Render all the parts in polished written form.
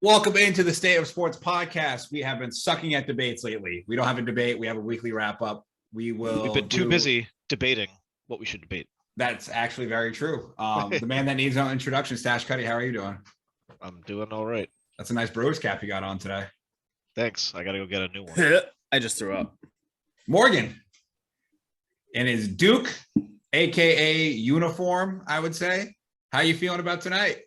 Welcome into the State of Sports podcast. We have been sucking at debates lately. We don't have a debate. We have a weekly wrap up. We've been too busy debating what we should debate. That's actually very true. The man that needs no introduction, Stash Cuddy. How are you doing? I'm doing all right. That's a nice Brewers cap you got on today. Thanks. I got to go get a new one. I just threw up. Morgan in his Duke, aka uniform, I would say. How you feeling about tonight?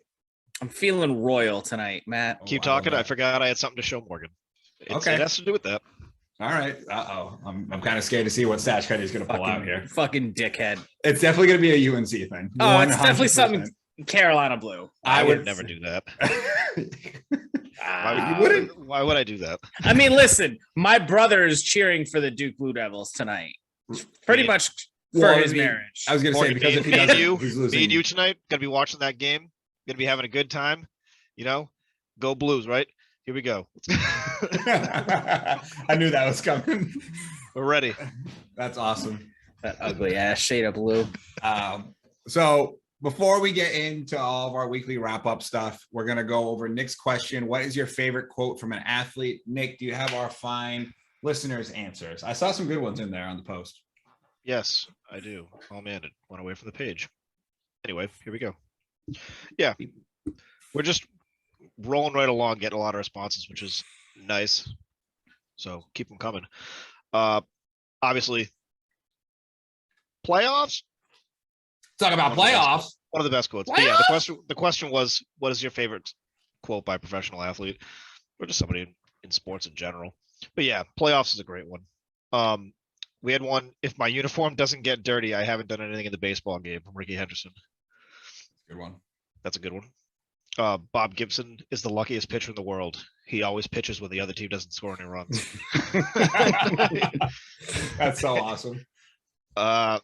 I'm feeling royal tonight, Matt. Keep talking. I forgot I had something to show Morgan. It has to do with that. All right. I'm kind of scared to see what Stash Cuddy is going to pull out here. Fucking dickhead. It's definitely going to be a UNC thing. Oh, 100%. It's definitely something Carolina blue. I would never do that. Why would I do that? I mean, listen, my brother is cheering for the Duke Blue Devils tonight. Pretty much for his marriage. I was going to say, because if he doesn't, he's losing. Me and you tonight, going to be watching that game. Going to be having a good time. You know, go Blues, right? Here we go. I knew that was coming. We're ready. That's awesome. That ugly ass shade of blue. So before we get into all of our weekly wrap-up stuff, we're going to go over Nick's question. What is your favorite quote from an athlete? Nick, do you have our fine listeners' answers? I saw some good ones in there on the post. Yes, I do. Oh, man, it went away from the page. Anyway, here we go. Yeah, we're just rolling right along, getting a lot of responses, which is nice. So keep them coming. Obviously, playoffs. Talk about playoffs. One of the best quotes. Yeah, the question was, what is your favorite quote by a professional athlete, or just somebody in sports in general? But yeah, playoffs is a great one. We had one. If my uniform doesn't get dirty, I haven't done anything in the baseball game. From Ricky Henderson. Good one. That's a good one. Bob Gibson is the luckiest pitcher in the world. He always pitches when the other team doesn't score any runs. That's so awesome.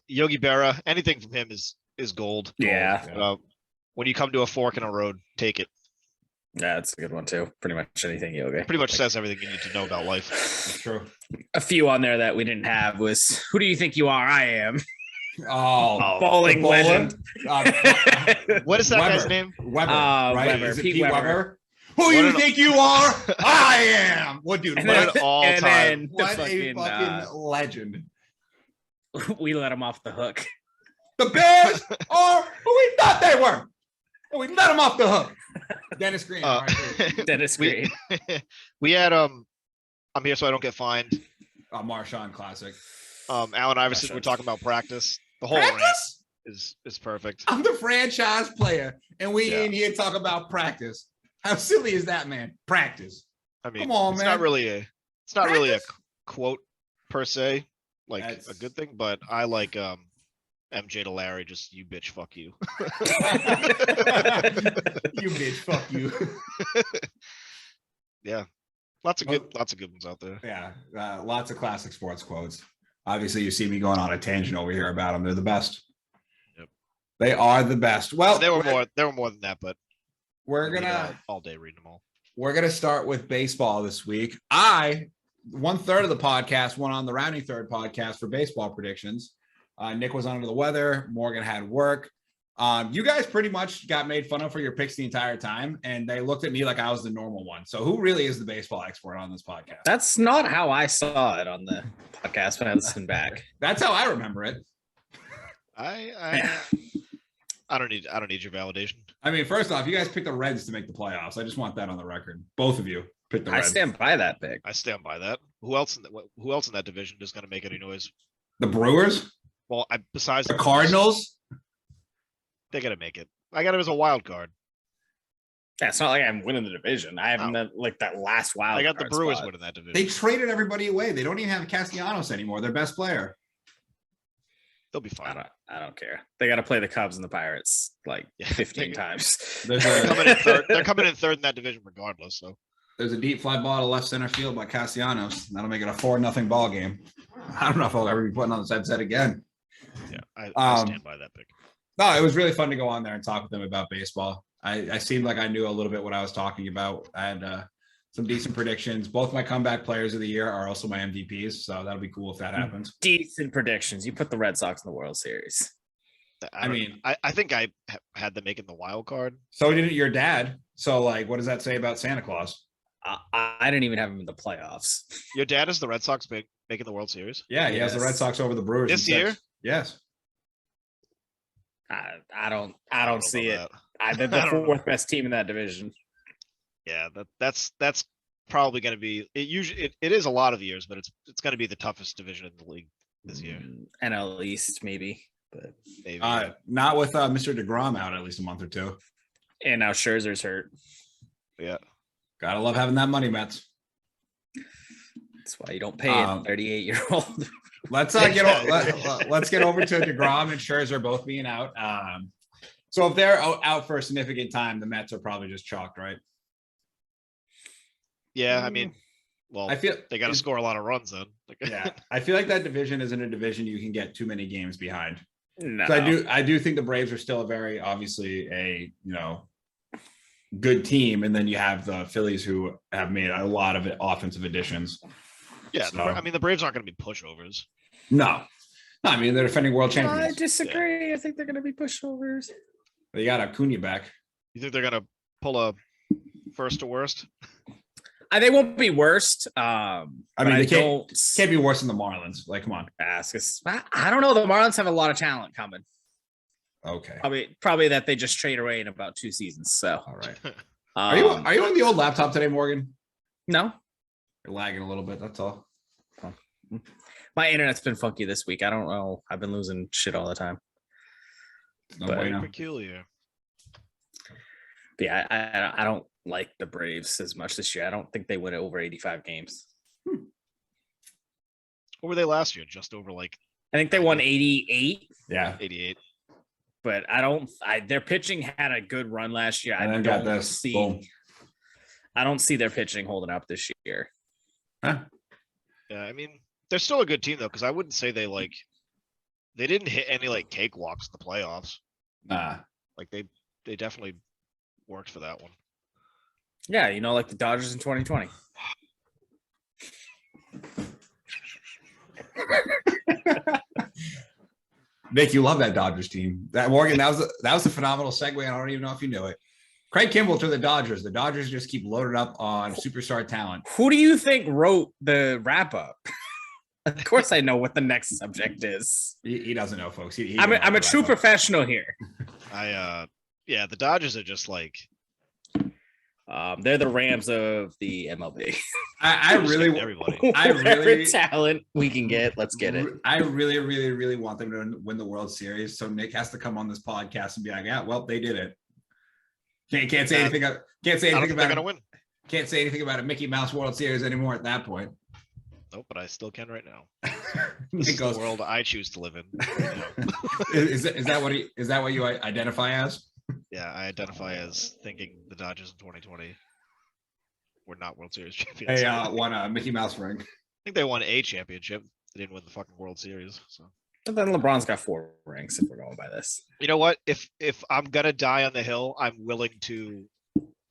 Yogi Berra, anything from him is gold. Yeah. When you come to a fork in a road, take it. Yeah, that's a good one too. Pretty much anything Yogi. Pretty much says everything you need to know about life. That's true. A few on there that we didn't have was, who do you think you are? I am. Oh, bowling legend. What is that Weber. guy's name? Weber, right? Weber. Is it Pete Pete Weber. Weber? Who you think you are? I am. What dude? And What then- an all-time. and then what the a fucking legend. we let him off the hook. The Bears are who we thought they were. And we let them off the hook. Dennis Green. All right, Dennis Green. We had I'm here so I don't get fined. Marshawn classic. Allen Iverson, we're talking about practice. The whole Practice? rant is perfect. I'm the franchise player, and we in here talk about practice. How silly is that, man? Practice. I mean, Come on, it's man. not really a Practice? quote per se, like That's- a good thing, but I like MJ to Larry, just you bitch, fuck you. You bitch, fuck you. Yeah. Lots of good ones out there. Yeah, lots of classic sports quotes. Obviously, you see me going on a tangent over here about them. They're the best. Yep. They are the best. Well, there were more than that, but we're gonna all day reading them all. We're gonna start with baseball this week. 1/3 of the podcast went on the Rounding Third podcast for baseball predictions. Nick was under the weather. Morgan had work. You guys pretty much got made fun of for your picks the entire time, and they looked at me like I was the normal one. So who really is the baseball expert on this podcast? That's not how I saw it on the podcast when I listened back. That's how I remember it. I don't need your validation. I mean, first off, you guys picked the Reds to make the playoffs. I just want that on the record. Both of you picked the Reds. I stand by that pick. I stand by that. Who else in that division is going to make any noise? The Brewers? Well, besides The Cardinals? They got to make it. I got it as a wild card. Yeah, it's not like I'm winning the division. I haven't like that last wild. I got the card Brewers spot. winning that division. They traded everybody away. They don't even have Castellanos anymore, their best player. They'll be fine. I don't care. They got to play the Cubs and the Pirates like 15 times. There's They're coming in third. They're coming in third in that division regardless. So a deep fly ball to left center field by Castellanos. That'll make it a 4-0 ball game. I don't know if I'll ever be putting on this headset again. Yeah, I stand by that pick. No, it was really fun to go on there and talk with them about baseball. I seemed like I knew a little bit what I was talking about. I had some decent predictions. Both my comeback players of the year are also my MVPs, so that'll be cool if that happens. Decent predictions. You put the Red Sox in the World Series. I think I had them making the wild card. So did your dad. So, like, what does that say about Santa Claus? I didn't even have him in the playoffs. Your dad is the Red Sox making the World Series? Yeah, he has the Red Yes. Sox over the Brewers This in 6. year? Yes. I don't know see it. about They're I the don't know. fourth best team in that division. Yeah, that's probably going to be it. Usually, it is a lot of years, but it's going to be the toughest division in the league this year. NL East maybe, but Maybe. Not with Mr. DeGrom out at least a month or two. and now Scherzer's hurt. Yeah. Gotta love having that money, Mets. That's why you don't pay a 38-year-old. Let's let's get over to DeGrom and Scherzer both being out. So if they're out for a significant time, the Mets are probably just chalked, right? Yeah, I mean, well, I feel they got to score a lot of runs then. Yeah, I feel like that division isn't a division you can get too many games behind. No, So I do think the Braves are still a very obviously a good team, and then you have the Phillies who have made a lot of offensive additions. Yeah, So- I mean, the Braves aren't going to be pushovers. No, I mean they're defending world I champions. disagree. I think they're going to be pushovers. They got Acuna back. You think they're going to pull a first to worst? They won't be worst. I mean, they don't Can't be worse than the Marlins. Like, come on. ask us. I don't know. The Marlins have a lot of talent coming. Okay. Probably that they just trade away in about 2 seasons. So, All right. Are you on the old laptop today, Morgan? No, You're lagging a little bit. That's all. my internet's been funky this week. I don't know. I've been losing shit all the time. No But- bueno. Peculiar. But yeah, I don't like the Braves as much this year. I don't think they win over 85 games. What were they last year? Just over like I think they won 88, Yeah. 88. but their pitching had a good run last year. And then got this. Boom. I don't see their pitching holding up this year. Huh? Yeah, I mean, they're still a good team though, because I wouldn't say they didn't hit any like cakewalks in the playoffs. Nah. Like they definitely worked for that one. Yeah, like the Dodgers in 2020. Nick, you love that Dodgers team. That Morgan, that was a phenomenal segue. I don't even know if you knew it. Craig Kimbrell to the Dodgers. The Dodgers just keep loaded up on superstar talent. Who do you think wrote the wrap up? Of course, I know what the next subject is. He doesn't know, folks. I'm a true professional here. Yeah, the Dodgers are just like They're the Rams of the MLB. I really, everybody. Whatever talent we can get, let's get it. I really, really, really want them to win the World Series. So Nick has to come on this podcast and be like, "Yeah, well, they did it." Can't say anything. Can't say anything about gonna win. Can't say anything about a Mickey Mouse World Series anymore at that point. Nope, but I still can right now. Nick This is goes, the world I choose to live in. is that what you identify as? Yeah, I identify as thinking the Dodgers in 2020 were not World Series champions. They won a Mickey Mouse ring. I think they won a championship. They didn't win the fucking World Series. So But then LeBron's got 4 rings if we're going by this. you know what? If I'm gonna die on the hill, I'm willing to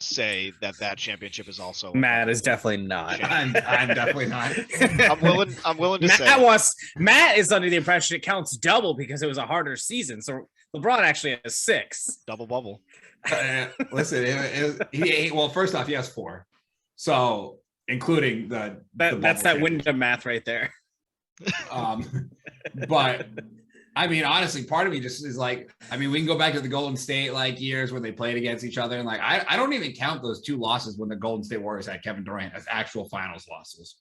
say that championship is also Matt is definitely not. I'm definitely not. I'm willing to say Matt is under the impression it counts double because it was a harder season. So LeBron actually has 6. double bubble. Listen, well, first off, he has 4. So including the That's that bubble Wyndham math right there. but I mean, honestly, part of me just is like, I mean, we can go back to the Golden State like years when they played against each other. And like, I don't even count those 2 losses when the Golden State Warriors had Kevin Durant as actual finals losses,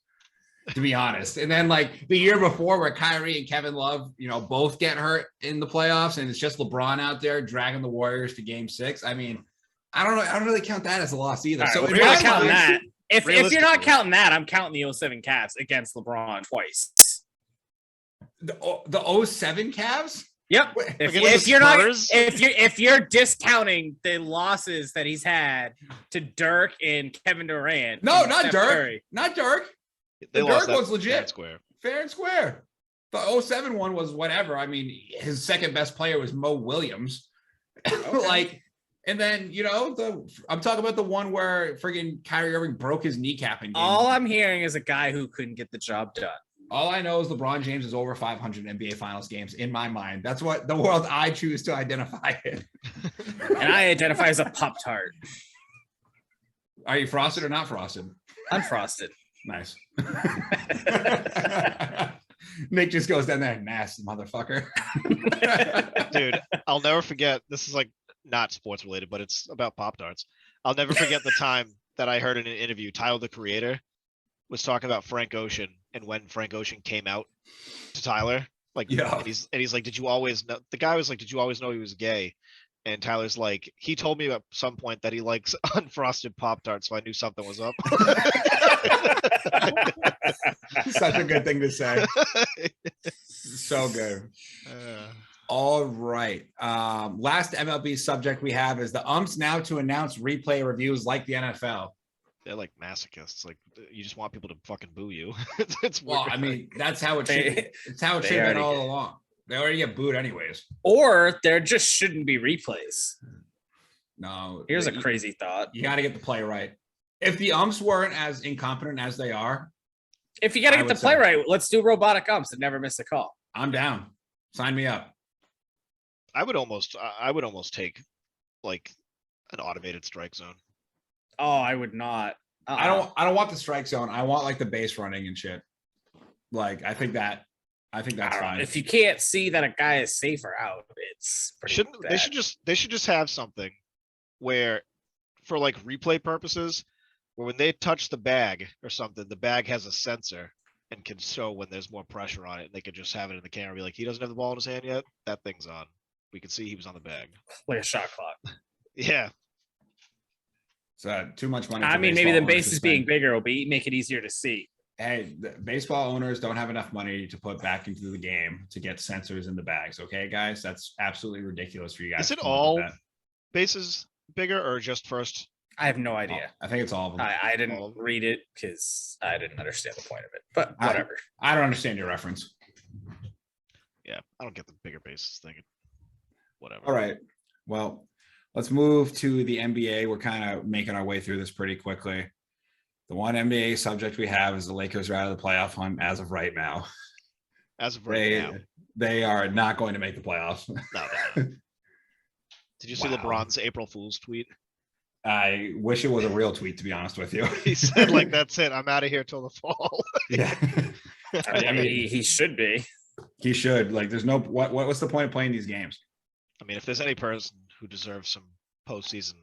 to be honest. And then like the year before where Kyrie and Kevin Love, both get hurt in the playoffs and it's just LeBron out there dragging the Warriors to game 6. I mean, I don't know. I don't really count that as a loss either. Right, So well, in if you're my not counting mind- that, if you're not realistically- counting that, I'm counting the 07 Cavs against LeBron twice. the 07 Cavs? Yep. Against If the you're not, Spurs? if you're discounting the losses that he's had to Dirk and Kevin Durant, No, and not Steph Dirk. Curry. Not Dirk. They The lost Dirk that was legit. fair and square. Fair and square. The 07 one was whatever. I mean, his second best player was Mo Williams. Like, and then, I'm talking about the one where friggin' Kyrie Irving broke his kneecap in game. All I'm hearing is a guy who couldn't get the job done. All I know is LeBron James is over 500 NBA Finals games in my mind. That's what the world I choose to identify it. And I identify as a Pop-Tart. Are you frosted or not frosted? Unfrosted. Nice. Nick just goes down there, nasty motherfucker. Dude, I'll never forget. This is like not sports related, but it's about Pop-Tarts. I'll never forget the time that I heard in an interview, Tyler, the creator, was talking about Frank Ocean and when Frank Ocean came out to Tyler. Like, Yeah. and he's like, did you always know? The guy was like, did you always know he was gay? And Tyler's like, he told me at some point that he likes unfrosted Pop-Tarts, so I knew something was up. Such a good thing to say. So good. All right. Last MLB subject we have is the umps now to announce replay reviews like the NFL. They're like masochists. Like, you just want people to fucking boo you. It's Well, weird. I mean, that's how it should. It's how it should have been all along. They already get booed anyways. Or there just shouldn't be replays. No. Here's a crazy thought. You got to get the play right. If the umps weren't as incompetent as they are, If you got to get the play right, let's do robotic umps and never miss a call. I'm down. Sign me up. I would almost take like an automated strike zone. Oh, I would not. I don't want the strike zone. I want like the base running and shit. Like I think that's fine. If you can't see that a guy is safe or out, it's pretty bad. They should just have something where, for like replay purposes, where when they touch the bag or something, the bag has a sensor and can show when there's more pressure on it, and they could just have it in the camera, be like, he doesn't have the ball in his hand yet, that thing's on. We can see he was on the bag. Like a shot clock. Yeah. It's too much money. I mean, maybe the bases being bigger will make it easier to see. Hey, the baseball owners don't have enough money to put back into the game to get sensors in the bags. Okay, guys, that's absolutely ridiculous for you guys. Is it all bases bigger or just first? I have no idea. I think it's all of them. I didn't read it because I didn't understand the point of it. But whatever. I don't understand your reference. Yeah, I don't get the bigger bases thing. Whatever. All right. Well, let's move to the NBA. We're kind of making our way through this pretty quickly. The one NBA subject we have is the Lakers are out of the playoff hunt as of right now. As of right now. They are not going to make the playoffs. No. Did you see LeBron's April Fool's tweet? I wish it was a real tweet, to be honest with you. He said, like, that's it. I'm out of here till the fall. Yeah. I mean, he should be. He should. Like, there's no what's the point of playing these games? I mean, if there's any person who deserves some postseason,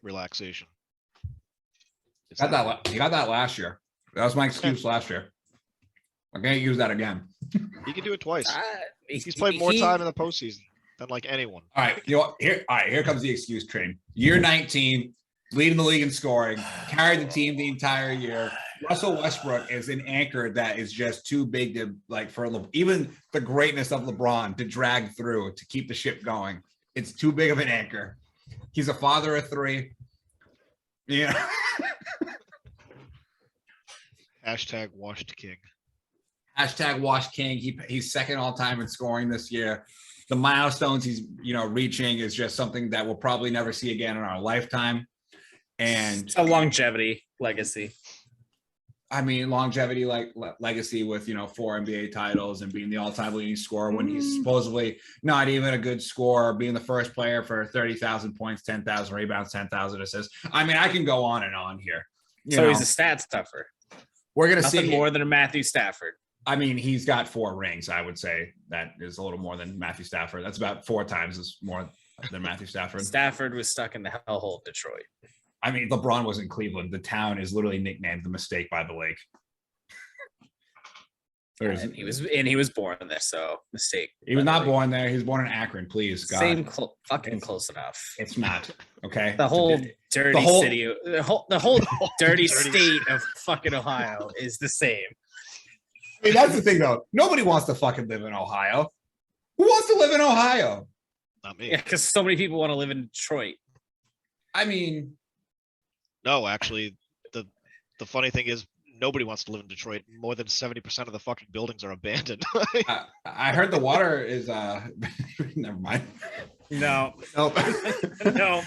relaxation. He got that last year. That was my excuse last year. I can't use that again. He can do it twice. He's played more time in the postseason than like anyone. All right, here comes the excuse train. Year 19, leading the league in scoring, carried the team the entire year. Russell Westbrook is an anchor that is just too big to for even the greatness of LeBron to drag through to keep the ship going. It's too big of an anchor. He's a father of three. Yeah. Hashtag washed king. Hashtag washed king. He's second all time in scoring this year. The milestones he's reaching is just something that we'll probably never see again in our lifetime. And it's a longevity legacy. I mean, longevity legacy with 4 NBA titles and being the all-time leading scorer when he's supposedly not even a good scorer, being the first player for 30,000 points, 10,000 rebounds, 10,000 assists. I mean, I can go on and on here. He's a stat stuffer. We're gonna see more than a Matthew Stafford. I mean, he's got 4 rings. I would say that is a little more than Matthew Stafford. That's about 4 times as more than Matthew Stafford. Stafford was stuck in the hellhole of Detroit. I mean, LeBron was in Cleveland. The town is literally nicknamed the Mistake by the Lake. And he was born there, so mistake. He was not born there. He was born in Akron. Please, God. Same, fucking close enough. It's not okay. The whole dirty city, the whole dirty state of fucking Ohio is the same. I mean, that's the thing, though. Nobody wants to fucking live in Ohio. Who wants to live in Ohio? Not me. Yeah, because so many people want to live in Detroit. I mean, no, actually, the funny thing is nobody wants to live in Detroit. More than 70% of the fucking buildings are abandoned. I heard the water is never mind. No. Nope. No.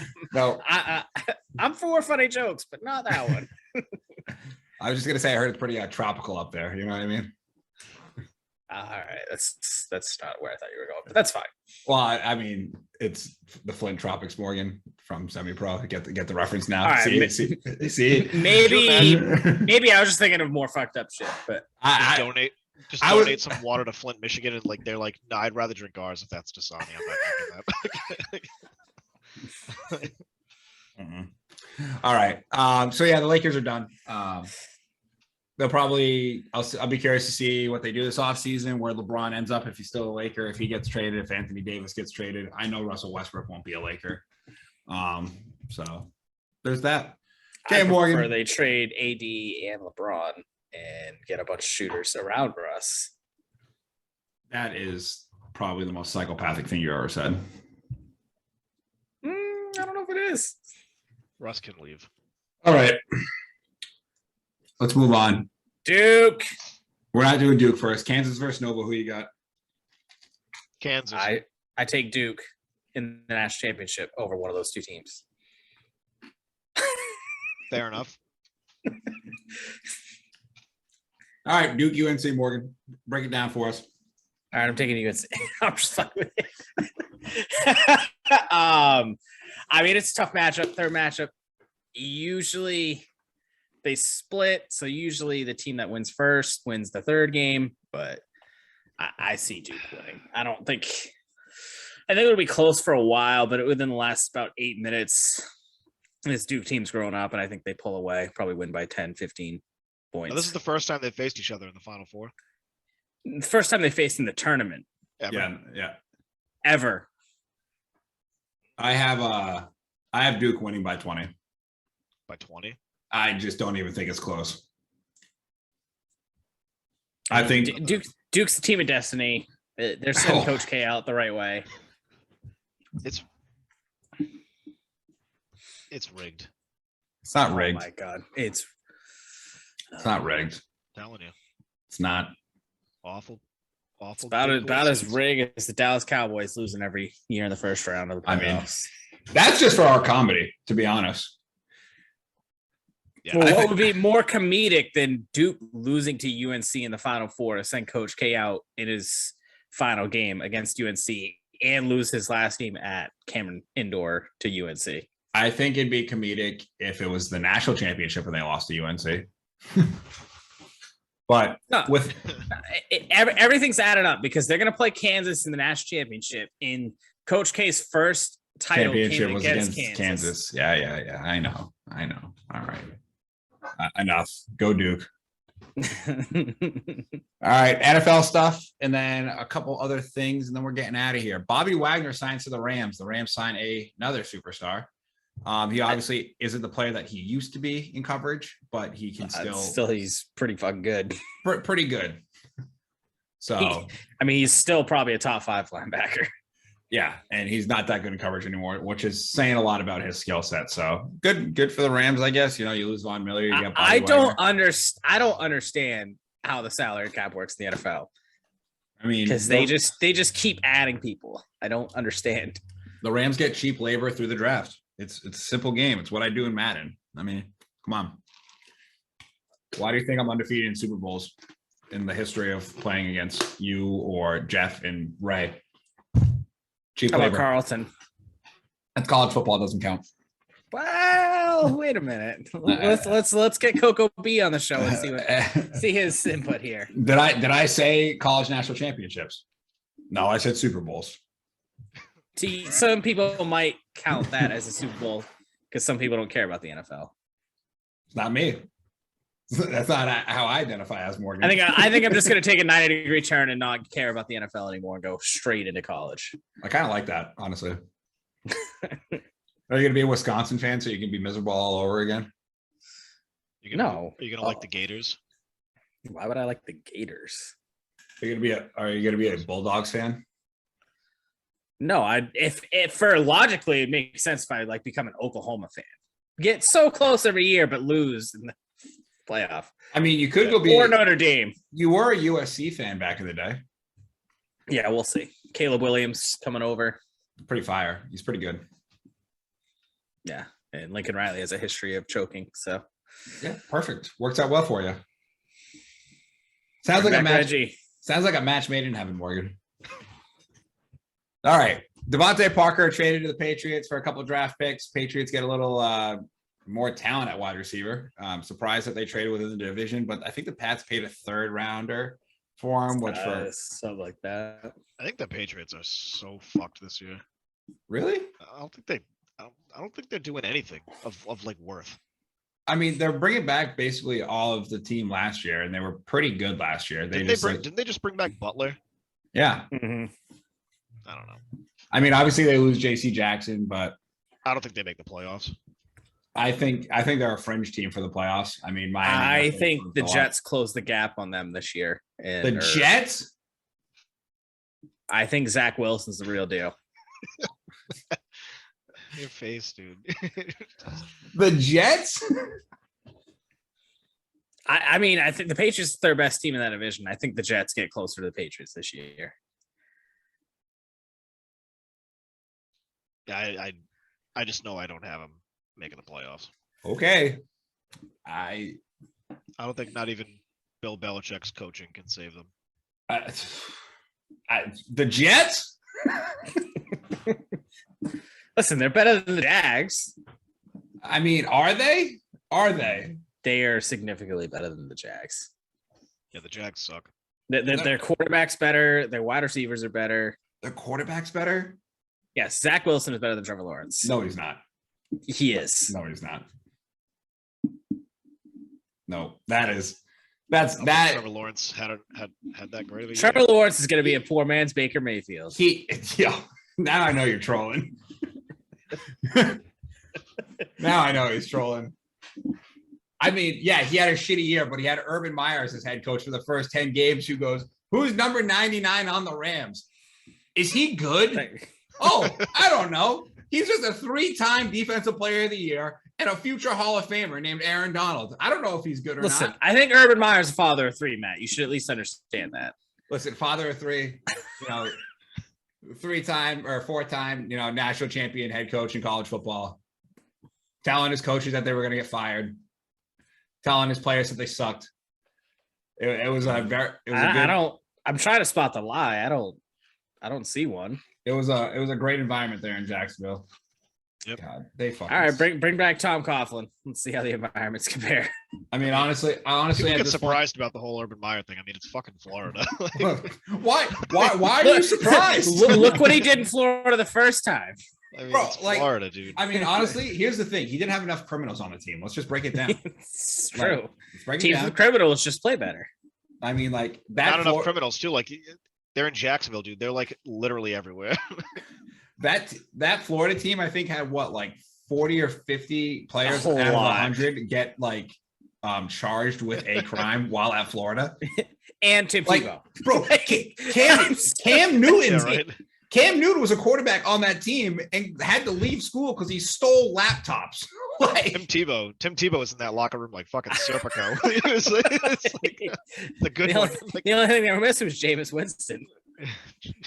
I'm for funny jokes, but not that one. I was just gonna say I heard it's pretty tropical up there. You know what I mean? All right, that's not where I thought you were going, but that's fine. Well, I mean, it's the Flint Tropics, Morgan from Semi Pro. Get the reference now. All right, See. Maybe I was just thinking of more fucked up shit, but Just I donate. Just I would- donate some water to Flint, Michigan, and like they're like, no, I'd rather drink ours if that's Dasani. I'm not drinking that. Mhm. All right. So yeah, the Lakers are done. They'll probably. I'll be curious to see what they do this offseason, where LeBron ends up if he's still a Laker, if he gets traded, if Anthony Davis gets traded. I know Russell Westbrook won't be a Laker. So there's that. Okay, I prefer Morgan. they trade AD and LeBron and get a bunch of shooters around Russ. That is probably the most psychopathic thing you ever said. I don't know if it is. Russ can leave. All right. Let's move on. Duke. We're not doing Duke first. Kansas versus Nova. Who you got? Kansas. I take Duke in the national championship over one of those two teams. Fair enough. All right, Duke, UNC, Morgan. Break it down for us. All right, I'm taking UNC. I'm just fucking with you. I mean, it's a tough matchup. Third matchup. Usually they split, so usually the team that wins first wins the third game, but I see Duke winning. I think it'll be close for a while, but within the last about 8 minutes, this Duke team's grown up, and I think they pull away, probably win by 10, 15 points. Now, this is the first time they faced each other in the Final Four. The first time they faced in the tournament Ever. Yeah. ever. I have Duke winning by 20. By 20. I just don't even think it's close. I think Duke's the team of destiny. They're sending Coach K out the right way. It's rigged. It's not rigged. Oh my god, it's not rigged. I'm telling you. It's not. Awful. It's about as rigged as the Dallas Cowboys losing every year in the first round of the playoffs. That's just for our comedy, to be honest. Yeah, Well, what would be more comedic than Duke losing to UNC in the Final Four to send Coach K out in his final game against UNC and lose his last game at Cameron Indoor to UNC? I think it'd be comedic if it was the national championship and they lost to UNC. But No. with Everything's added up because they're going to play Kansas in the national championship. In Coach K's first title championship came was against against Kansas. Kansas. Yeah. I know. All right. Enough. Go Duke. All right, NFL stuff, and then a couple other things, and then we're getting out of here. Bobby Wagner signs to the Rams. The Rams sign another superstar. He obviously isn't the player that he used to be in coverage, but he can still he's pretty fucking good. Pretty good. So he's still probably a top 5 linebacker. yeah, and he's not that good in coverage anymore, which is saying a lot about his skill set. So good for the Rams, I guess. You know, you lose Von Miller, you get Bobby Wagner. I don't understand how the salary cap works in the NFL. I mean, because they just keep adding people. I don't understand. The Rams get cheap labor through the draft. It's a simple game. It's what I do in Madden. I mean, come on. Why do you think I'm undefeated in Super Bowls in the history of playing against you or Jeff and Ray? Cheap How about labor. Carlton? That's college football. Doesn't count. Well, wait a minute. Let's get Coco B on the show and see his input here. Did I say college national championships? No, I said Super Bowls. See, some people might count that as a Super Bowl because some people don't care about the NFL. It's not me. That's not how I identify as Morgan. I think I'm just going to take a 90-degree turn and not care about the NFL anymore and go straight into college. I kind of like that, honestly. Are you going to be a Wisconsin fan so you can be miserable all over again? Are you going to like the Gators? Why would I like the Gators? Are you going to be a Bulldogs fan? No, if for logically it makes sense if I like become an Oklahoma fan. Get so close every year but lose in the playoff. I mean, you could go be or Notre Dame. You were a USC fan back in the day. Yeah, we'll see. Caleb Williams coming over. Pretty fire. He's pretty good. Yeah, and Lincoln Riley has a history of choking. So yeah, perfect. Works out well for you. Sounds like a match. Reggie. Sounds like a match made in heaven, Morgan. All right. Devonta Parker traded to the Patriots for a couple of draft picks. Patriots get a little more talent at wide receiver. I'm surprised that they traded within the division, but I think the Pats paid a third rounder for him, which for something like that. I think the Patriots are so fucked this year. really? I don't think they're doing anything of like worth. I mean, they're bringing back basically all of the team last year, and they were pretty good last year. Didn't they just bring back Butler? Yeah. Mm-hmm. I don't know. I mean, obviously they lose JC Jackson, but I don't think they make the playoffs. I think they're a fringe team for the playoffs. I mean, I think the Jets close the gap on them this year. The Jets? I think Zach Wilson's the real deal. Your face, dude. The Jets? I mean, I think the Patriots are their best team in that division. I think the Jets get closer to the Patriots this year. Yeah, I just know I don't have them making the playoffs. Okay. I don't think not even Bill Belichick's coaching can save them. The Jets? Listen, they're better than the Jags. I mean, are they? Are they? They are significantly better than the Jags. Yeah, the Jags suck. Their quarterback's better. Their wide receivers are better. Their quarterback's better? Yes, Zach Wilson is better than Trevor Lawrence. No, he's not. He is. No, he's not. No, that's that. Trevor Lawrence had that great of a Trevor year. Lawrence is going to be a poor man's Baker Mayfield. Now I know you're trolling. Now I know he's trolling. I mean, yeah, he had a shitty year, but he had Urban Meyer as his head coach for the first 10 games who goes, who's number 99 on the Rams? Is he good? Oh, I don't know. He's just a 3-time defensive player of the year and a future Hall of Famer named Aaron Donald. I don't know if he's good or Listen, not. I think Urban Meyer's a father of 3, Matt. You should at least understand that. Listen, father of 3, 3-time or 4-time, national champion head coach in college football. Telling his coaches that they were going to get fired. Telling his players that they sucked. It was a very. I'm trying to spot the lie. I don't see one. It was a great environment there in Jacksonville. Yep. God, they fucking. All right, bring back Tom Coughlin. Let's see how the environments compare. I mean, honestly, I get surprised about the whole Urban Meyer thing. I mean, it's fucking Florida. Why are you surprised? Look what he did in Florida the first time. I mean, it's Florida, dude. I mean, honestly, here's the thing: he didn't have enough criminals on the team. Let's just break it down. It's true. Let's break it Teams down. with criminals just play better. I mean, like that. Not enough criminals too. Like they're in Jacksonville, dude. They're like literally everywhere. That Florida team, I think, had what, like 40 or 50 players out of 100 get like charged with a crime while at Florida. And Tim Tebow. Bro, Cam Newton. Yeah, right? Cam Newton was a quarterback on that team and had to leave school because he stole laptops. Tim Tebow was in that locker room like fucking Serpico. It's like the good one. The only thing they were missing was Jameis Winston.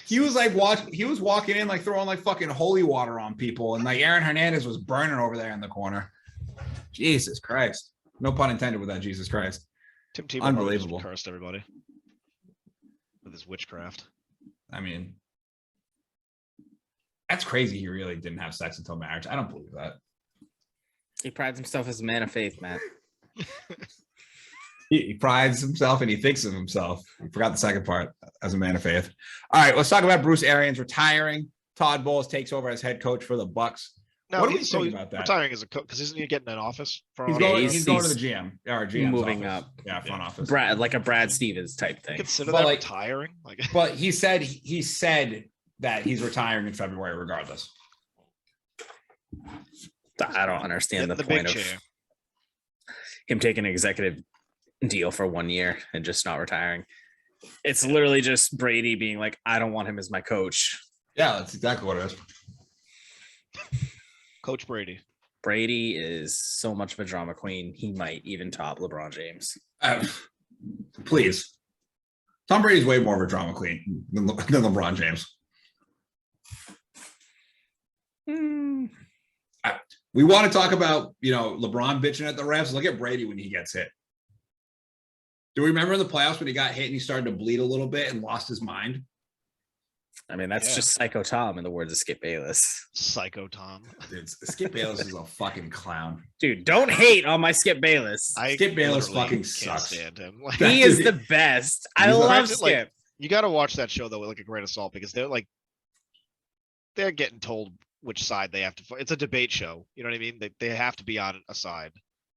He was like he was walking in like throwing like fucking holy water on people, and like Aaron Hernandez was burning over there in the corner. Jesus Christ. No pun intended with that, Jesus Christ. Tim Tebow unbelievable. Cursed everybody with his witchcraft. I mean, that's crazy. He really didn't have sex until marriage. I don't believe that. He prides himself as a man of faith, Matt. He prides himself and he thinks of himself. I forgot the second part, as a man of faith. All right, let's talk about Bruce Arians retiring. Todd Bowles takes over as head coach for the Bucks. No, what do we think about that? Retiring as a coach, because isn't he getting an office? He's going to the GM. Or GM's moving office. up. Yeah, front office. Like a Brad Stevens type thing. Consider that retiring? But he said that he's retiring in February regardless. I don't understand the point of him taking an executive deal for 1 year and just not retiring. It's literally just Brady being like, I don't want him as my coach. Yeah, that's exactly what it is. Coach Brady. Brady is so much of a drama queen. He might even top LeBron James. Please. Tom Brady's way more of a drama queen than LeBron James. We want to talk about, LeBron bitching at the refs. Look at Brady when he gets hit. Do we remember in the playoffs when he got hit and he started to bleed a little bit and lost his mind? I mean, that's just Psycho Tom in the words of Skip Bayless. Psycho Tom. Dude, Skip Bayless is a fucking clown. Dude, don't hate on my Skip Bayless. Skip Bayless literally fucking can't sucks. stand him. He is the best. I love Skip. You got to watch that show though with like a grain of salt because they're getting told which side they have to. It's a debate show. You know what I mean? They have to be on a side.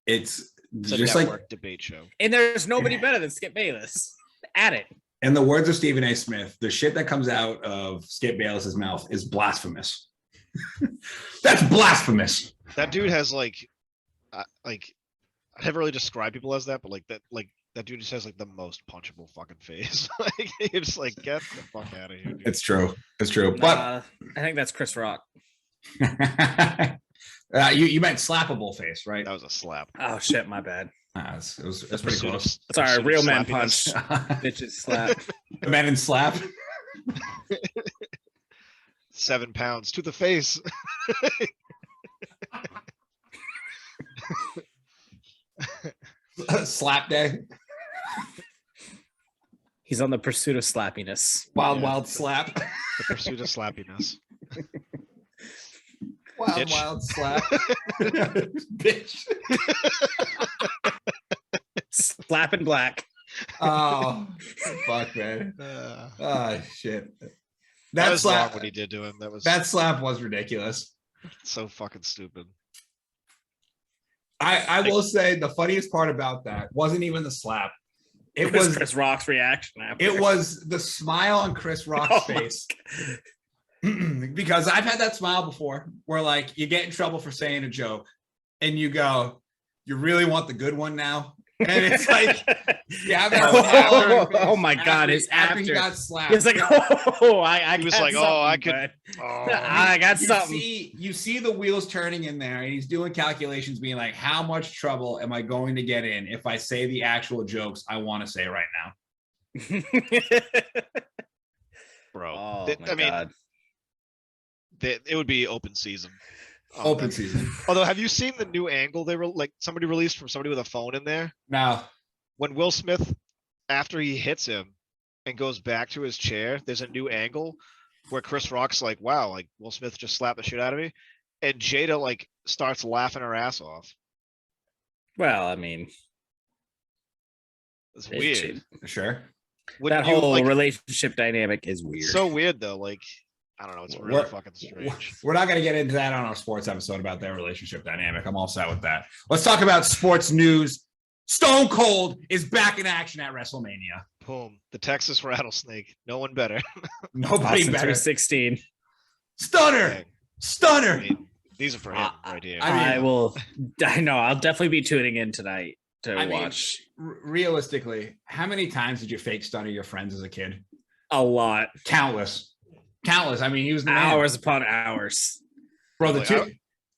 It's a just network like debate show. And there's nobody better than Skip Bayless at it. in the words of Stephen A. Smith, the shit that comes out of Skip Bayless's mouth is blasphemous. That's blasphemous. That dude has I never really describe people as that, but that dude just has like the most punchable fucking face. Like you're just like, get the fuck out of here, dude. It's true. It's true. But I think that's Chris Rock. you meant slappable face, right? That was a slap. Oh shit, my bad. It was pretty close. Sorry, real man slappiness. punch. Bitches slap. Men in slap. 7 pounds to the face. Slap day. He's on the pursuit of slappiness. Wild slap. The pursuit of slappiness. Wild slap. Bitch. Slapping black. Oh, fuck, man. Oh, shit. That was slap, wrong what he did to him. That slap was ridiculous. So fucking stupid. I will say the funniest part about that wasn't even the slap. It was Chris Rock's reaction after. It was the smile on Chris Rock's face. Because I've had that smile before where like you get in trouble for saying a joke and you go, you really want the good one now? And it's like, yeah, oh my god! After he got slapped, he's like, oh, I he was like, oh, I could, I got something. You see the wheels turning in there, and he's doing calculations, being like, how much trouble am I going to get in if I say the actual jokes I want to say right now? Bro, it would be open season. Open season. Although, have you seen the new angle they were somebody released from somebody with a phone in there? No. When Will Smith, after he hits him and goes back to his chair, there's a new angle where Chris Rock's like, wow, like Will Smith just slapped the shit out of me. And Jada like starts laughing her ass off. Well, I mean, it's weird. Sure. That whole relationship dynamic is weird. So weird though. Like, I don't know. It's really fucking strange. We're not going to get into that on our sports episode about their relationship dynamic. I'm all set with that. Let's talk about sports news. Stone Cold is back in action at WrestleMania. Boom. The Texas Rattlesnake. No one better. Nobody Austin better. 316. Stunner. Dang. Stunner. I mean, these are for him right here. I know. I'll definitely be tuning in tonight to watch. Realistically, how many times did you fake stunner your friends as a kid? A lot. Countless. I mean, he was the hours upon hours. Bro, the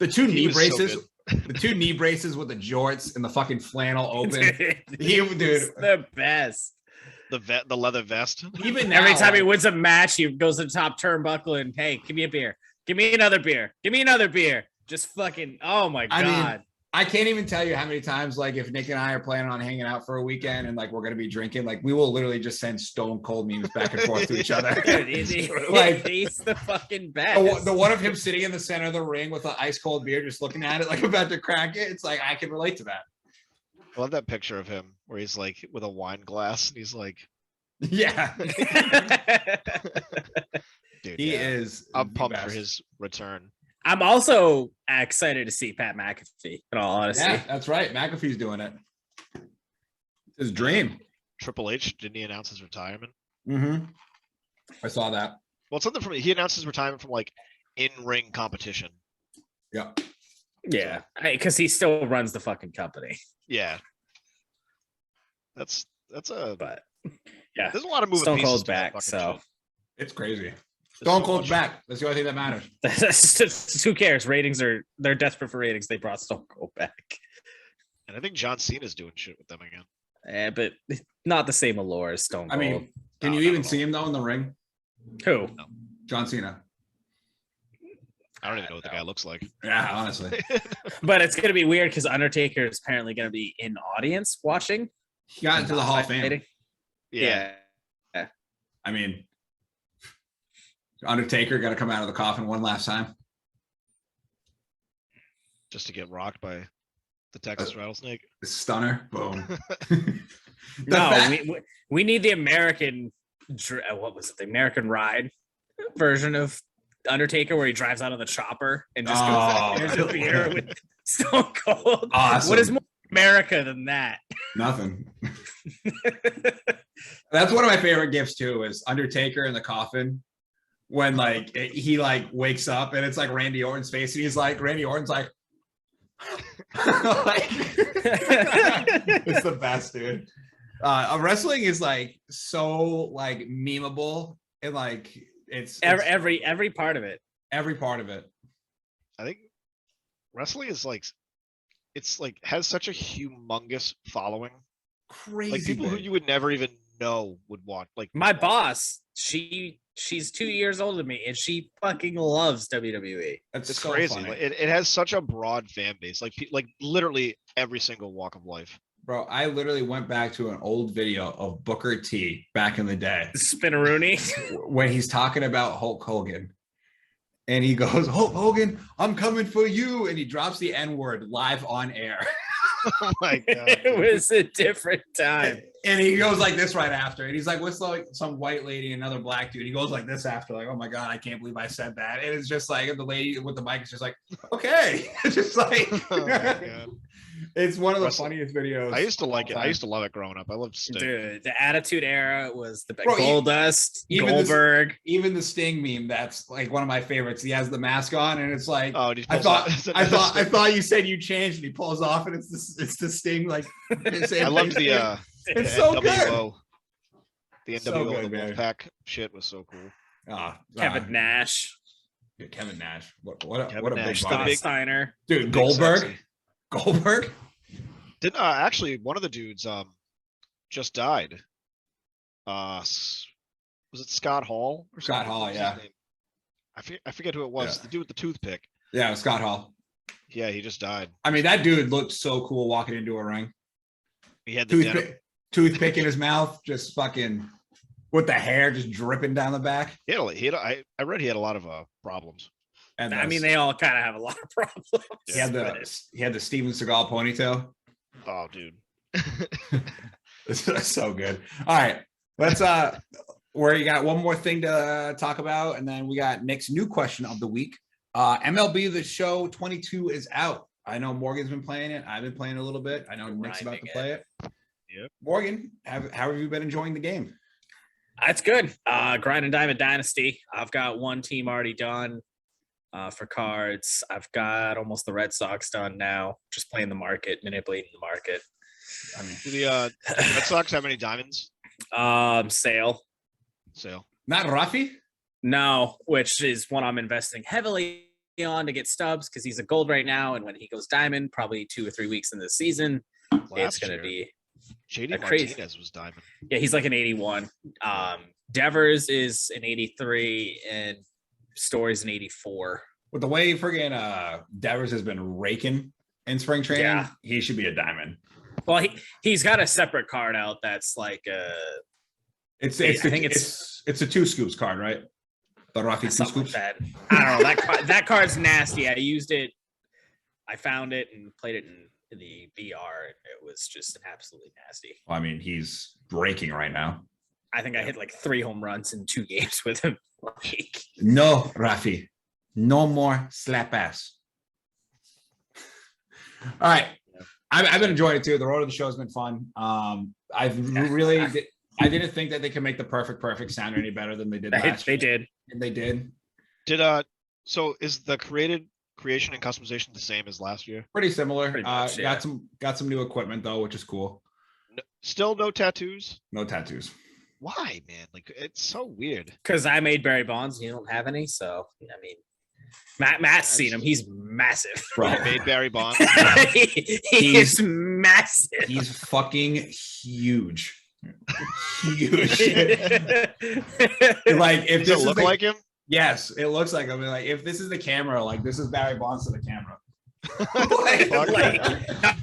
two knee braces. So the two knee braces with the jorts and the fucking flannel open. Dude, the best. The leather vest. Even now, every time he wins a match, he goes to the top turnbuckle and hey, give me a beer. Give me another beer. Give me another beer. Just fucking, oh my God. I mean, I can't even tell you how many times, like, if Nick and I are planning on hanging out for a weekend and like we're gonna be drinking, like we will literally just send Stone Cold memes back and forth to each other. Like he's the fucking best. The one of him sitting in the center of the ring with an ice cold beer, just looking at it like about to crack it. It's like I can relate to that. I love that picture of him where he's like with a wine glass and he's like, yeah. Dude, he is. I'm pumped for his return. I'm also excited to see Pat McAfee, in all honesty. Yeah, that's right. McAfee's doing it. His dream. Triple H, didn't he announce his retirement? Mm-hmm. I saw that. Well, something from he announced his retirement from like in-ring competition. Yeah. Yeah, because he still runs the fucking company. Yeah. That's but yeah, there's a lot of moving Stone pieces Cold's to that back, fucking so shit. It's crazy. Stone Cold's back. That's the only thing that matters. Who cares? They're desperate for ratings. They brought Stone Cold back. And I think John Cena's doing shit with them again. But not the same allure as Stone Cold. I mean, can you even see him though in the ring? Who? No. John Cena. I don't even know what the guy looks like. Yeah, honestly. But it's gonna be weird because Undertaker is apparently gonna be in audience watching. He got into the Hall of Fame. Yeah. I mean, Undertaker got to come out of the coffin one last time. Just to get rocked by the Texas rattlesnake. Stunner. Boom. We need the American, what was it? The American Ride version of Undertaker where he drives out of the chopper and just goes out there's a beer with Stone Cold. Awesome. What is more America than that? Nothing. That's one of my favorite gifts too, is Undertaker in the coffin when like he like wakes up and it's like Randy Orton's face and he's like Randy Orton's like it's the best, dude. Wrestling is like so like memeable and like it's every part of it. Every part of it. I think wrestling is like it's like has such a humongous following. Crazy. Like people who you would never even know would watch. Like my boss, she's 2 years older than me and she fucking loves WWE. It's so crazy. Like, it has such a broad fan base. Like literally every single walk of life. Bro, I literally went back to an old video of Booker T back in the day. Spinneroonie. When he's talking about Hulk Hogan. And he goes, Hulk Hogan, I'm coming for you. And he drops the N-word live on air. Oh my God. It was a different time. And he goes like this right after. And he's like, what's like some white lady and another black dude? He goes like this after, like, oh my God, I can't believe I said that. And it's just like the lady with the mic is just like, okay. It's just like Oh my God. It's one of the funniest videos. I used to like it. I used to love it growing up. I loved Sting. Dude, the Attitude Era was the Bro, Goldust, Goldberg. Even the Sting meme, that's like one of my favorites. He has the mask on, and it's like, oh, I thought you said you changed, and he pulls off, and it's the Sting. Like, I loved the it's so NWO. good. The NWO, So good, the man. Wolfpack shit was so cool. Kevin Nash. Yeah, Kevin Nash. What a big Nash. body. Steiner. Dude, Sexy. Goldberg. Did actually one of the dudes just died. Was it Scott Hall or Scott something? Hall, What was yeah. his name? I forget who it was. Yeah. The dude with the toothpick. Yeah, Scott Hall. Yeah, he just died. I mean, that dude looked so cool walking into a ring. He had the denim. Toothpick in his mouth, just fucking with the hair just dripping down the back. I read he had a lot of problems. And I mean, they all kind of have a lot of problems. he had the Steven Seagal ponytail. Oh, dude. That's so good. All right, let's where you got one more thing to talk about, and then we got Nick's new question of the week. MLB The Show 22 is out. I know Morgan's been playing it. I've been playing a little bit. I know Nick's about to play it. Yep. Morgan, how have you been enjoying the game? That's good. Grind and Diamond Dynasty. I've got one team already done for cards. I've got almost the Red Sox done now. Just playing the market, manipulating the market. I mean, do the Red Sox have any diamonds? Sale. Not Rafi? No, which is one I'm investing heavily on to get Stubbs because he's a gold right now. And when he goes diamond, probably 2 or 3 weeks in the season, it's going to be JD crazy. Martinez was diamond. Yeah, he's like an 81. Devers is an 83 and Story's an 84. With the way friggin' Devers has been raking in spring training, he should be a diamond. Well, he's got a separate card out that's like it's a 2 scoops card, right? The Rafi 2 scoops. Like that. I don't know. That card's nasty. I used it. I found it and played it in the VR. It was just absolutely nasty. Well, I mean, he's breaking right now. I think I hit like 3 home runs in 2 games with him. No, Rafi. No more slap ass. All right. I've been enjoying it too. The road of the show has been fun. I didn't think that they could make the perfect sound any better than they did last They year. did. And they did. So is the creation and customization the same as last year? Pretty similar. Pretty much, yeah. Got some new equipment though, which is cool. Still no tattoos? No tattoos. Why, man? Like, it's so weird. Because I made Barry Bonds and you don't have any. So, I mean, Matt's seen him. He's massive. Bro. I made Barry Bonds. He's massive. He's fucking huge. Huge. Like, if Does this it look like him? Yes, it looks like him. Like, if this is the camera, like this is Barry Bonds to the camera. Like,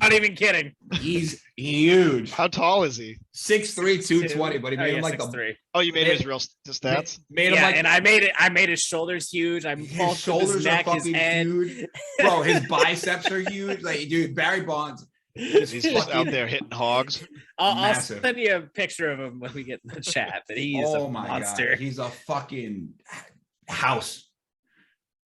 not even kidding. He's huge. How tall is he? 6'3", 220, but he made him like the 6'3". Oh, you made Made- his real stats? made him Yeah, like and I made his shoulders huge. I'm his shoulders are fucking huge. Bro, his biceps are huge. Like, dude, Barry Bonds. He's just out there hitting hogs. I'll Massive. send you a picture of him when we get in the chat. But he is Oh a my monster. god, he's a fucking house.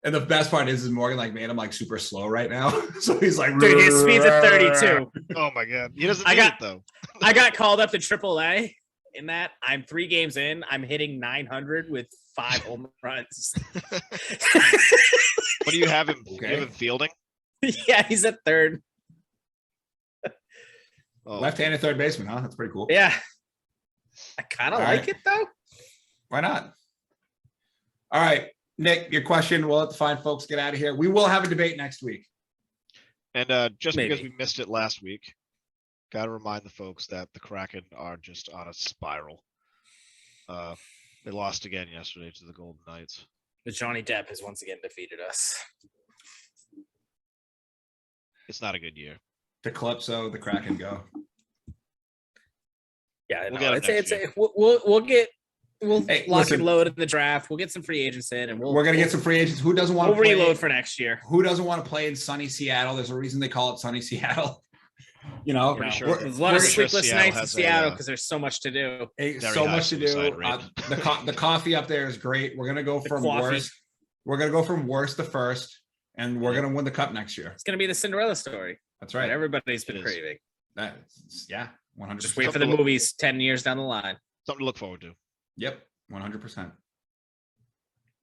And the best part is Morgan like made him like super slow right now. So he's like, Dude, his speed's at 32. Oh my god, he doesn't I need got- it though. I got called up to AAA. In that, I'm 3 games in. I'm hitting 900 with 5 home runs. What do you have him? Okay. You have him fielding? Yeah, he's at third. Oh, left-handed third baseman, huh? That's pretty cool. Yeah, I kind of All like right. it though. Why not? All right, Nick, your question. We'll let the fine folks get out of here. We will have a debate next week. And just because Maybe. we missed it last week, got to remind the folks that the Kraken are just on a spiral. They lost again yesterday to the Golden Knights. But Johnny Depp has once again defeated us. It's not a good year. The Calypso, the Kraken go. Yeah, We'll no, get him it's next year. we'll Hey, lock listen. and load in the draft. We'll get some free agents in, and We're gonna get some free agents. Who doesn't want we'll to play? reload for next year. Who doesn't want to play in sunny Seattle? There's a reason they call it sunny Seattle. You know, You know, sure we're- there's a lot of pretty sure sleepless Seattle nights in has a, Seattle because there's so much to do. Hey, Very so high much to do. suicide rate. The coffee up there is great. We're gonna go from coffee. worst. We're gonna go from worst to first, and we're gonna win the cup next year. It's gonna be the Cinderella story That's that right. everybody's been It is. craving. Yeah, 100. Just wait for the movies 10 years down the line. Something to look forward to. Yep, 100%.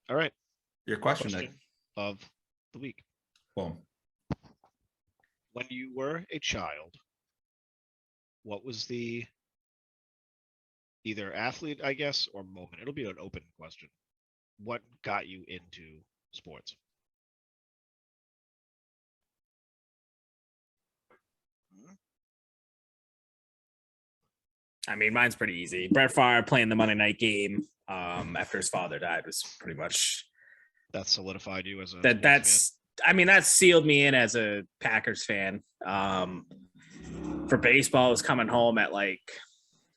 All right. Your question, Nick. Question of the week. Boom. When you were a child, what was the either athlete, I guess, or moment? It'll be an open question. What got you into sports? I mean, mine's pretty easy. Brett Favre playing the Monday night game after his father died was pretty much That solidified you as a that. sports That's I mean, that sealed me in as a Packers fan. For baseball, I was coming home at like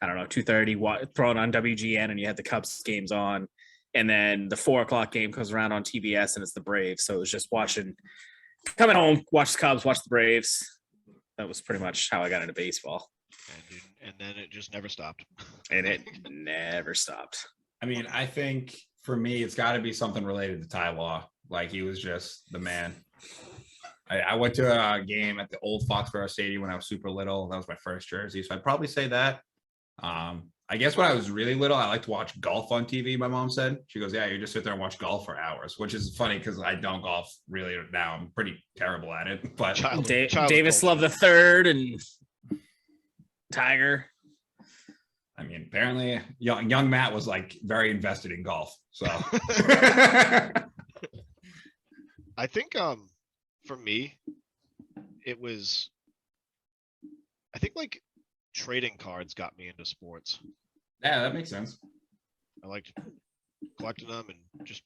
I don't know 2:30, throwing on WGN, and you had the Cubs games on, and then the 4:00 game comes around on TBS, and it's the Braves. So it was just coming home, watch the Cubs, watch the Braves. That was pretty much how I got into baseball, and then it just never stopped. and it never stopped. I mean, I think for me, it's got to be something related to Ty Law. Like he was just the man. I went to a game at the old Foxborough Stadium when I was super little. That was my first jersey, so I'd probably say that. I guess when I was really little, I liked to watch golf on TV. My mom said, she goes, "Yeah, you just sit there and watch golf for hours," which is funny because I don't golf really now. I'm pretty terrible at it, but Childhood Davis culture. Love the third and Tiger. I mean, apparently young Matt was like very invested in golf. So I think for me, it was I think like trading cards got me into sports. yeah, that makes sense. I liked collecting them and just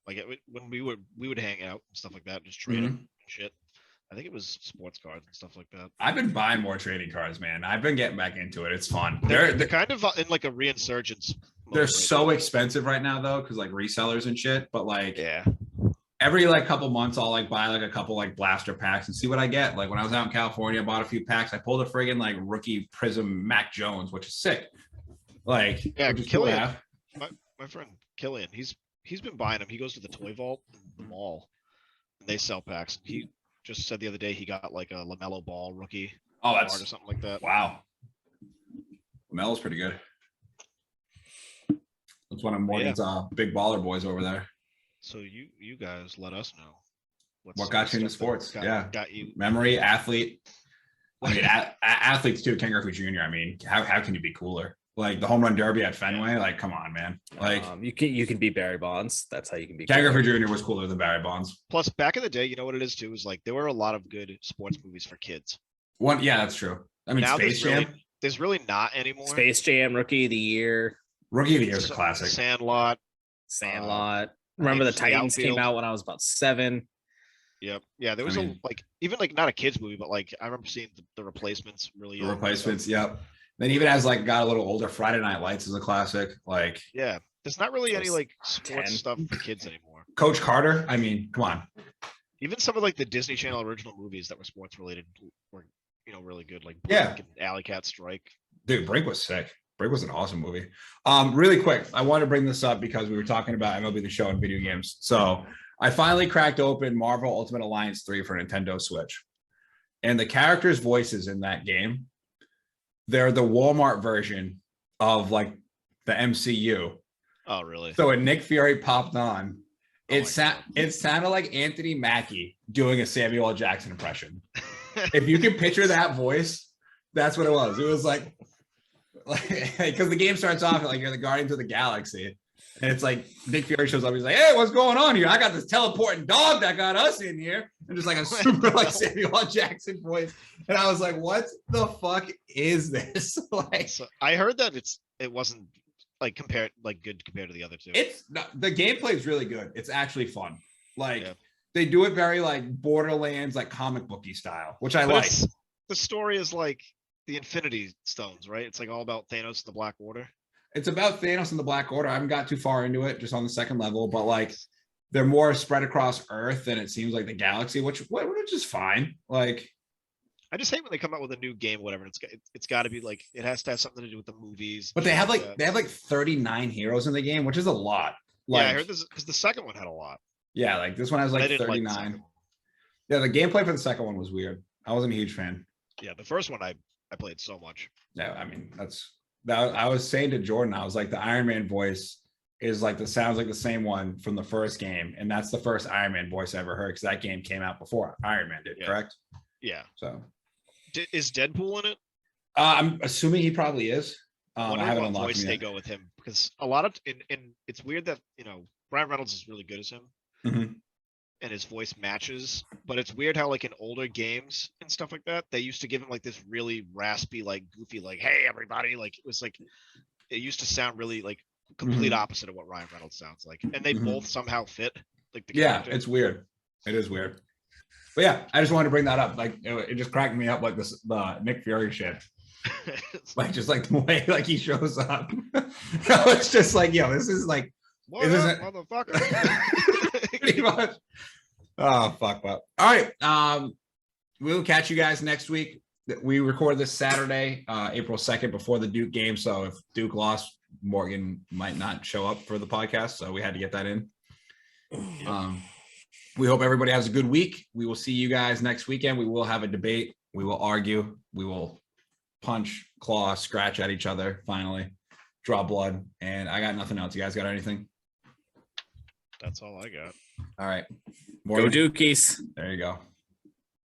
like when we would hang out and stuff like that, just trade them and shit. I think it was sports cards and stuff like that. I've been buying more trading cards, man. I've been getting back into it. It's fun. They're kind of in like a reinsurgence. They're mode right so now. expensive right now though, because like resellers and shit. But like Yeah. every like couple months, I'll like buy like a couple like blaster packs and see what I get. Like when I was out in California, I bought a few packs. I pulled a friggin' like rookie Prism Mac Jones, which is sick. Like Yeah, which is cool to Killian. have. My friend Killian, he's been buying them. He goes to the toy vault in the mall and they sell packs. He just said the other day he got like a LaMelo Ball rookie Oh, card or that's something like that. wow. Melo's pretty good. That's one of Morgan's big baller boys over there. So you guys let us know What got you into stuff that sports? Yeah. got you Memory, athlete. I mean, athletes too. Ken Griffey Jr. I mean, how can you be cooler? Like the home run derby at Fenway. Like, come on, man. Like you can beat Barry Bonds. That's how you can beat Ken Griffey Jr. was cooler than Barry Bonds. Plus, back in the day, you know what it is too, is like there were a lot of good sports movies for kids. One, yeah, that's true. I mean, Now Space Jam, there's really not anymore. Space Jam, Rookie of the Year, Rookie of the Year is a classic. Sandlot. Sandlot. Remember the Knights of the Titans came Outfield. out when I was about 7. Yep. Yeah, there was mean- even like not a kids movie, but like I remember seeing the replacements really The young. Replacements. Yep. Then even as like got a little older, Friday Night Lights is a classic. Like Yeah. There's not really any Those like sports 10. stuff for kids anymore. Coach Carter. I mean, come on. Even some of like the Disney Channel original movies that were sports related were, really good. Like Yeah. Blink and Alley Cat Strike. Dude, Brink was sick. Brink was an awesome movie. Really quick, I want to bring this up because we were talking about MLB The Show and video games. So I finally cracked open Marvel Ultimate Alliance 3 for Nintendo Switch. And the characters' voices in that game, they're the Walmart version of like the MCU. Oh, really? So when Nick Fury popped on, Oh it sounded like Anthony Mackie doing a Samuel L. Jackson impression. If you can picture that voice, that's what it was. It was like because the game starts off like you're the Guardians of the Galaxy, and it's like Nick Fury shows up. He's like, "Hey, what's going on here? I got this teleporting dog that got us in here," and just like a super like Samuel L. Jackson voice. And I was like, "What the fuck is this?" Like, So I heard that it wasn't like good compared to the other two. it's not, the gameplay is really good. It's actually fun. Like Yeah. they do it very like Borderlands, like comic booky style, which I But like. the story is like the Infinity Stones, right? It's like all about Thanos and the Black Order. It's about Thanos and the Black Order. I haven't got too far into it, just on the second level, but like they're more spread across Earth than it seems like the galaxy, which is fine. Like, I just hate when they come out with a new game, whatever. And it's got to be like it has to have something to do with the movies. but shit they have that. like 39 heroes in the game, which is a lot. Like, Yeah, I heard this because the second one had a lot. yeah, like this one has But I like didn't like the 39. second one. Yeah, the gameplay for the second one was weird. I wasn't a huge fan. Yeah, the first one I played so much. No, I mean I was saying to Jordan, I was like, the Iron Man voice is like sounds like the same one from the first game, and that's the first Iron Man voice I ever heard because that game came out before Iron Man did, Yeah. correct? Yeah. So Is Deadpool in it? I'm assuming he probably is. I I wonder haven't what unlocked voice him they yet. go with him because a lot of and it's weird that Ryan Reynolds is really good as him. Mhm. And his voice matches, but it's weird how like in older games and stuff like that, they used to give him like this really raspy, like goofy, like, hey everybody, like it was like it used to sound really like complete opposite of what Ryan Reynolds sounds like. And they Mhm. both somehow fit like the Yeah, character. it's weird. It is weird. But yeah, I just wanted to bring that up. Like it just cracked me up, like this the Nick Fury shit. Like just like the way like he shows up. It's just like, yo, this is like What It up, isn't- motherfucker? pretty much. Oh fuck. All right. We'll catch you guys next week. We record this Saturday, April 2nd, before the Duke game. So if Duke lost, Morgan might not show up for the podcast. So we had to get that in. We hope everybody has a good week. We will see you guys next weekend. We will have a debate. We will argue. We will punch, claw, scratch at each other, finally, draw blood. And I got nothing else. You guys got anything? That's all I got. All right. Go Dukies. There you go.